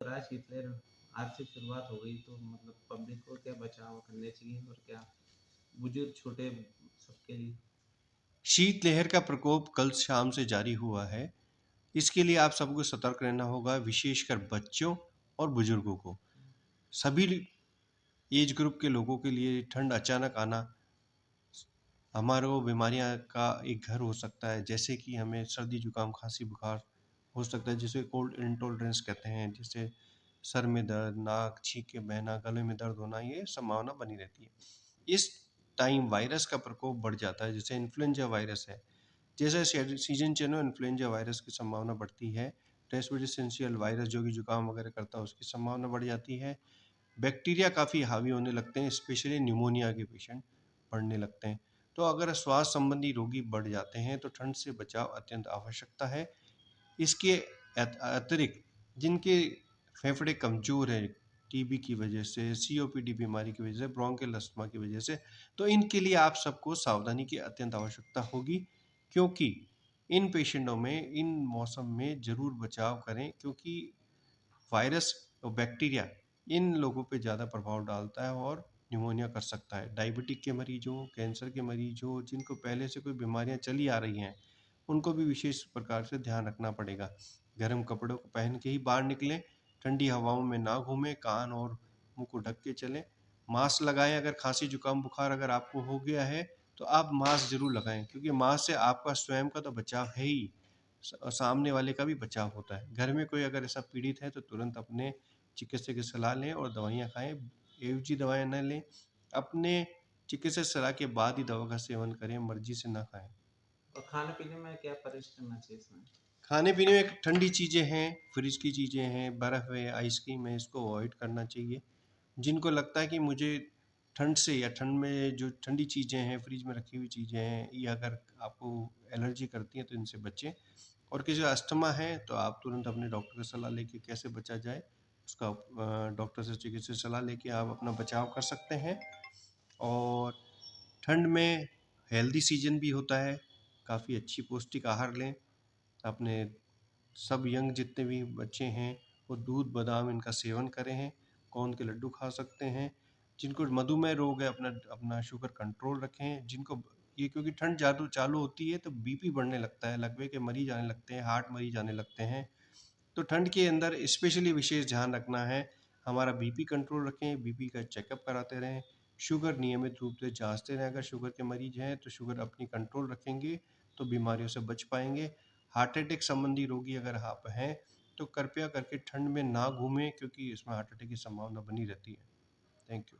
रहा शीतलहर आज से शुरुआत हो गई तो मतलब पब्लिक को क्या बचाव करने चाहिए और क्या बुजुर्ग छोटे सबके लिए? शीतलहर का प्रकोप कल शाम से जारी हुआ है। इसके लिए आप सबको सतर्क रहना होगा, विशेषकर बच्चों और बुजुर्गों को। सभी एज ग्रुप के लोगों के लिए ठंड अचानक आना हमारे बीमारियां का एक घर हो सकता है, जैसे कि हमें सर्दी जुकाम खांसी बुखार हो सकता है, जिसे कोल्ड इंटॉलरेंस कहते हैं, जिससे सर में दर्द, नाक छींके बहना, गले में दर्द होना, ये संभावना बनी रहती है। इस टाइम वायरस का प्रकोप बढ़ जाता है, जैसे इन्फ्लुएंजा वायरस है। जैसे सीजन चेंज हो, इन्फ्लुएंजा वायरस की संभावना बढ़ती है। रेस्पिरेटरी वायरस जो कि जुकाम वगैरह करता है, उसकी संभावना बढ़ जाती है। बैक्टीरिया काफ़ी हावी होने लगते हैं, स्पेशली न्यूमोनिया के पेशेंट बढ़ने लगते हैं। तो अगर स्वास्थ्य संबंधी रोगी बढ़ जाते हैं तो ठंड से बचाव अत्यंत आवश्यकता है। इसके अतिरिक्त जिनके फेफड़े कमज़ोर हैं, टीबी की वजह से, सीओपीडी बीमारी की वजह से, ब्रोंकियल अस्थमा की वजह से, तो इनके लिए आप सबको सावधानी की अत्यंत आवश्यकता होगी, क्योंकि इन पेशेंटों में इन मौसम में ज़रूर बचाव करें, क्योंकि वायरस और बैक्टीरिया इन लोगों पे ज़्यादा प्रभाव डालता है और न्यूमोनिया कर सकता है। डायबिटिक के मरीज हो, कैंसर के मरीज हो, जिनको पहले से कोई बीमारियां चली आ रही हैं, उनको भी विशेष प्रकार से ध्यान रखना पड़ेगा। गर्म कपड़ों को पहन के ही बाहर निकलें, ठंडी हवाओं में ना घूमें, कान और मुंह को ढक के चलें, मास्क लगाएं। अगर खांसी जुकाम बुखार अगर आपको हो गया है तो आप मास्क जरूर लगाएं, क्योंकि मास्क से आपका स्वयं का तो बचाव है ही, सामने वाले का भी बचाव होता है। घर में कोई अगर ऐसा पीड़ित है तो तुरंत अपने चिकित्सक की सलाह लें और दवाइयाँ खाएं। बेवजह दवाइयाँ न लें। अपने चिकित्सक सलाह के बाद ही दवा का सेवन करें, मर्जी से ना खाएं। और खाने-पीने में क्या परहेज़ करना चाहिए इसमें? खाने पीने में ठंडी चीज़ें हैं, फ्रिज की चीज़ें हैं, बर्फ़ है, आइसक्रीम है, इसको अवॉइड करना चाहिए। जिनको लगता है कि मुझे ठंड से या ठंड में जो ठंडी चीज़ें हैं, फ्रिज में रखी हुई चीज़ें हैं, या अगर आपको एलर्जी करती हैं तो इनसे बचें। और किसी को अस्थमा है तो आप तुरंत अपने डॉक्टर की सलाह लेके कैसे बचा जाए उसका डॉक्टर से चिकित्सक सलाह लेके आप अपना बचाव कर सकते हैं। और ठंड में हेल्दी सीजन भी होता है, काफ़ी अच्छी पौष्टिक आहार लें। अपने सब यंग जितने भी बच्चे हैं वो दूध बादाम इनका सेवन करें हैं, गोंद के लड्डू खा सकते हैं। जिनको मधुमेह रोग है अपना अपना शुगर कंट्रोल रखें। जिनको ये क्योंकि ठंड चालू चालू होती है तो बीपी बढ़ने लगता है, लकवे के मरीज आने लगते हैं, हार्ट मरीज आने लगते हैं। तो ठंड के अंदर स्पेशली विशेष ध्यान रखना है, हमारा बीपी कंट्रोल रखें, बीपी का चेकअप कराते रहें, शुगर नियमित रूप से जांचते रहें। अगर शुगर के मरीज हैं तो शुगर अपनी कंट्रोल रखेंगे तो बीमारियों से बच पाएंगे। हार्ट अटैक संबंधी रोगी अगर आप हैं तो कृपया करके ठंड में ना घूमें, क्योंकि इसमें हार्ट अटैक की संभावना बनी रहती है। Thank you.